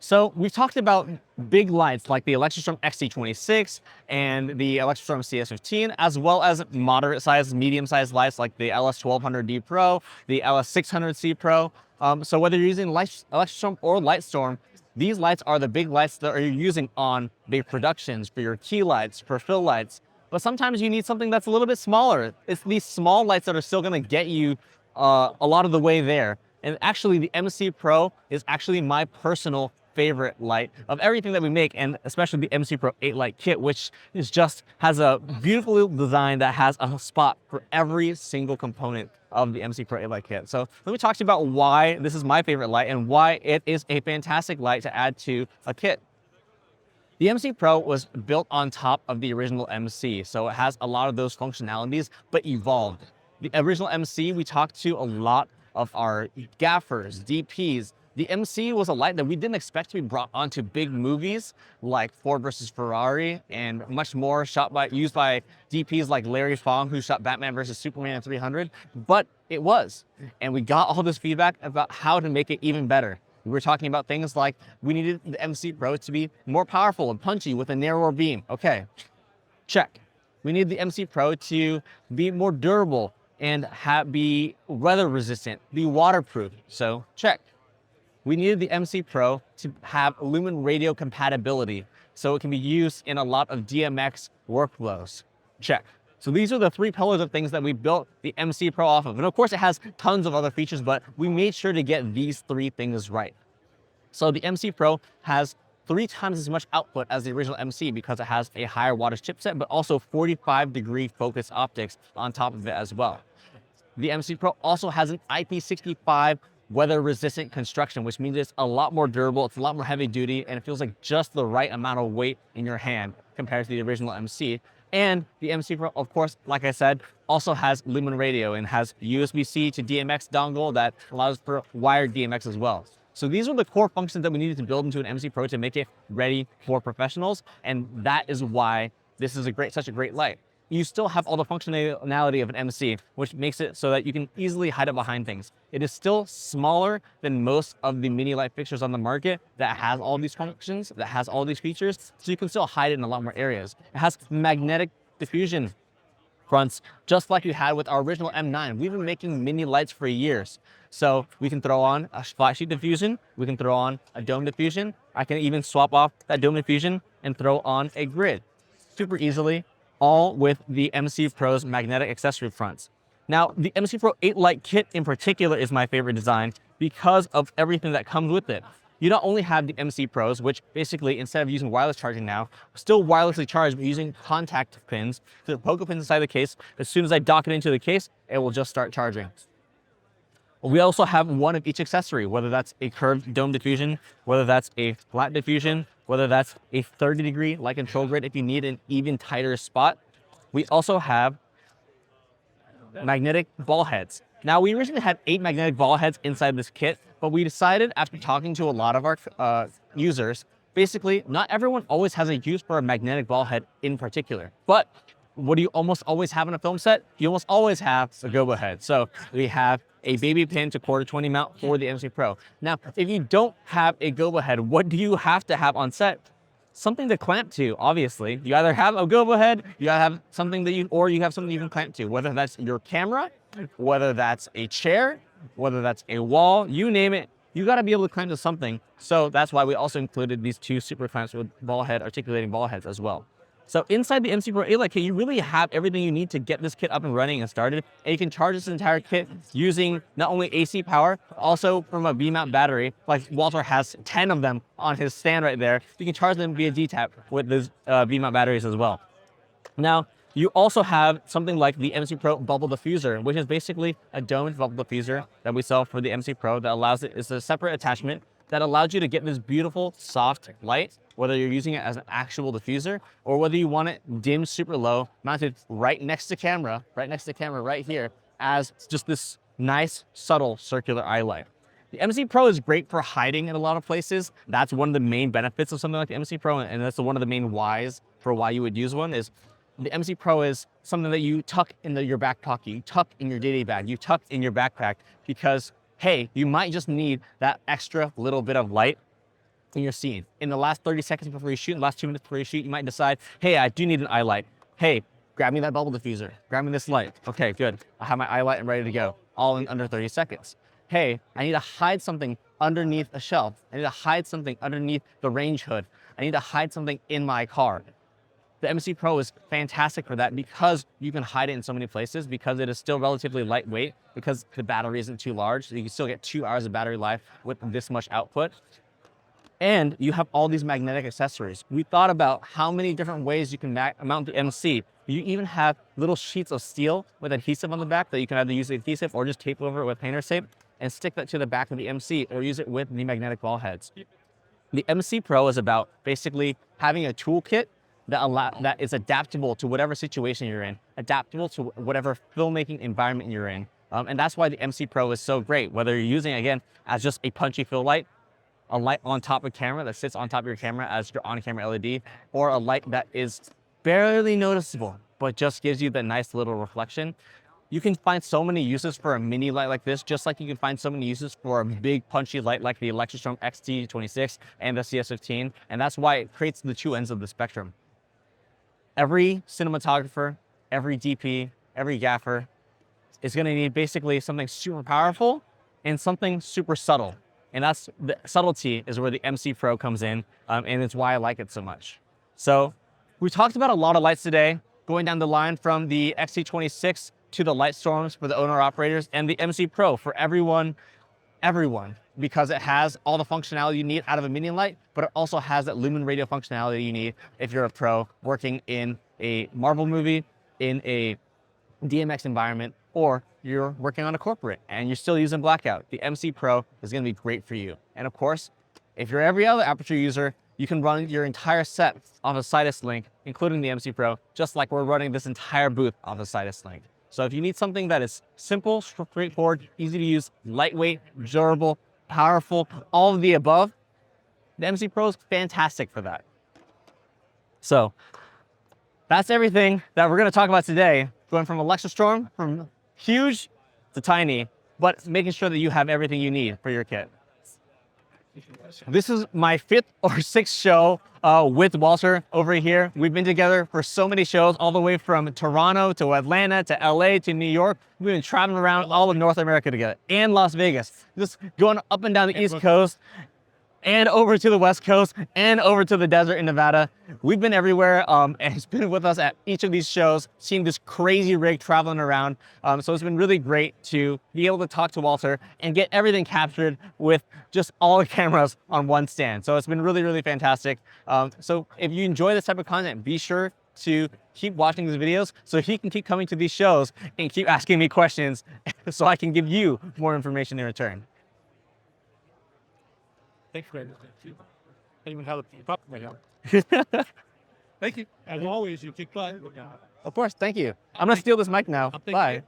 So we've talked about big lights like the Electrostorm XT26 and the Electrostorm CS15, as well as moderate-sized, medium-sized lights like the LS1200D Pro, the LS600C Pro. So whether you're using Electrostorm or Lightstorm, these lights are the big lights that you're using on big productions, for your key lights, for fill lights. But sometimes you need something that's a little bit smaller. It's these small lights that are still gonna get you a lot of the way there. And actually the MC Pro is actually my personal favorite light of everything that we make, and especially the MC Pro 8 light kit, which is just has a beautiful design that has a spot for every single component of the MC Pro 8 light kit. So let me talk to you about why this is my favorite light and why it is a fantastic light to add to a kit. The MC Pro was built on top of the original MC, so it has a lot of those functionalities, but evolved. The original MC, we talked to a lot of our gaffers, DPs. The MC was a light that we didn't expect to be brought onto big movies like Ford versus Ferrari and much more used by DPs like Larry Fong, who shot Batman versus Superman 300, but it was. And we got all this feedback about how to make it even better. We were talking about things like we needed the MC Pro to be more powerful and punchy with a narrower beam. Okay, check. We need the MC Pro to be more durable and be weather resistant, be waterproof. So check. We needed the MC Pro to have lumen radio compatibility, so it can be used in a lot of DMX workflows. Check. So these are the three pillars of things that we built the MC Pro off of. And of course it has tons of other features, but we made sure to get these three things right. So the MC Pro has 3 times as much output as the original MC because it has a higher wattage chipset, but also 45-degree focus optics on top of it as well. The MC Pro also has an IP65 weather-resistant construction, which means it's a lot more durable, it's a lot more heavy-duty, and it feels like just the right amount of weight in your hand compared to the original MC. And the MC Pro, of course, like I said, also has lumen radio and has USB-C to DMX dongle that allows for wired DMX as well. So these are the core functions that we needed to build into an MC Pro to make it ready for professionals, and that is why this is such a great light. You still have all the functionality of an MC, which makes it so that you can easily hide it behind things. It is still smaller than most of the mini light fixtures on the market that has all these functions, that has all these features, so you can still hide it in a lot more areas. It has magnetic diffusion fronts, just like we had with our original M9. We've been making mini lights for years. So we can throw on a flat sheet diffusion, we can throw on a dome diffusion. I can even swap off that dome diffusion and throw on a grid super easily, all with the MC Pro's magnetic accessory fronts. Now, the MC Pro 8 light kit in particular is my favorite design because of everything that comes with it. You not only have the MC Pros, which basically, instead of using wireless charging now, still wirelessly charged, but using contact pins. The pogo pins inside the case, as soon as I dock it into the case, it will just start charging. We also have one of each accessory, whether that's a curved dome diffusion, whether that's a flat diffusion, whether that's a 30-degree light control grid if you need an even tighter spot. We also have magnetic ball heads. Now, we originally had 8 magnetic ball heads inside this kit, but we decided after talking to a lot of our users, basically, not everyone always has a use for a magnetic ball head in particular. But what do you almost always have in a film set? You almost always have a gobo head. So we have a baby pin to 1/4-20 mount for the MC Pro. Now, if you don't have a gobo head, what do you have to have on set? Something to clamp to, obviously. You either have a gobo head, you have something that you have something you can clamp to, whether that's your camera, whether that's a chair, whether that's a wall, you name it, you gotta be able to clamp to something. So that's why we also included these 2 super clamps with articulating ball heads as well. So inside the MC Pro 8 light kit, you really have everything you need to get this kit up and running and started. And you can charge this entire kit using not only AC power, but also from a V-mount battery. Like Walter has 10 of them on his stand right there. You can charge them via D-tap with those V-mount batteries as well. Now, you also have something like the MC Pro Bubble Diffuser, which is basically a domed bubble diffuser that we sell for the MC Pro that allows it's a separate attachment that allows you to get this beautiful soft light, whether you're using it as an actual diffuser or whether you want it dimmed super low, mounted right next to camera right here as just this nice subtle circular eye light. The MC Pro is great for hiding in a lot of places. That's one of the main benefits of something like the MC Pro, and that's one of the main whys for why you would use one is the MC Pro is something that you tuck into your back pocket, you tuck in your day-to-day bag, you tuck in your backpack because hey, you might just need that extra little bit of light in your scene. In the last 30 seconds before you shoot, in the last 2 minutes before you shoot, you might decide, hey, I do need an eye light. Hey, grab me that bubble diffuser. Grab me this light. Okay, good. I have my eye light and ready to go, all in under 30 seconds. Hey, I need to hide something underneath a shelf. I need to hide something underneath the range hood. I need to hide something in my car. The MC Pro is fantastic for that because you can hide it in so many places, because it is still relatively lightweight, because the battery isn't too large. So you can still get 2 hours of battery life with this much output. And you have all these magnetic accessories. We thought about how many different ways you can mount the MC. You even have little sheets of steel with adhesive on the back that you can either use the adhesive or just tape over it with painter's tape and stick that to the back of the MC, or use it with the magnetic ball heads. The MC Pro is about basically having a toolkit that is adaptable to whatever situation you're in, adaptable to whatever filmmaking environment you're in. And that's why the MC Pro is so great, whether you're using it, again, as just a punchy fill light, a light on top of camera that sits on top of your camera as your on-camera LED, or a light that is barely noticeable, but just gives you that nice little reflection. You can find so many uses for a mini light like this, just like you can find so many uses for a big punchy light like the Electrostrom XT26 and the CS15, and that's why it creates the two ends of the spectrum. Every cinematographer, every DP, every gaffer is gonna need basically something super powerful and something super subtle. And that's the subtlety is where the MC Pro comes in, and it's why I like it so much. So we talked about a lot of lights today, going down the line from the XT26 to the Lightstorms for the owner-operators, and the MC Pro for everyone, because it has all the functionality you need out of a mini light, but it also has that lumen radio functionality you need if you're a pro working in a Marvel movie, in a DMX environment, or you're working on a corporate and you're still using blackout. The MC Pro is gonna be great for you. And of course, if you're every other Aputure user, you can run your entire set off a Sidus link, including the MC Pro, just like we're running this entire booth off a Sidus link. So if you need something that is simple, straightforward, easy to use, lightweight, durable, powerful, all of the above, the MC Pro is fantastic for that. So that's everything that we're gonna talk about today, going from Electrostrom, from huge to tiny, but making sure that you have everything you need for your kit. This is my 5th or 6th show with Walter over here. We've been together for so many shows, all the way from Toronto to Atlanta to LA to New York. We've been traveling around all of North America together, and Las Vegas, just going up and down the East Coast, and over to the West Coast, and over to the desert in Nevada. We've been everywhere, and he's been with us at each of these shows, seeing this crazy rig traveling around. So it's been really great to be able to talk to Walter and get everything captured with just all the cameras on one stand. So it's been really, really fantastic. So if you enjoy this type of content, be sure to keep watching these videos so he can keep coming to these shows and keep asking me questions so I can give you more information in return. Thanks, Brandon. I even have the pop right now. Thank you. As always, you kick butt. Of course, thank you. I'm gonna steal this mic now. Bye.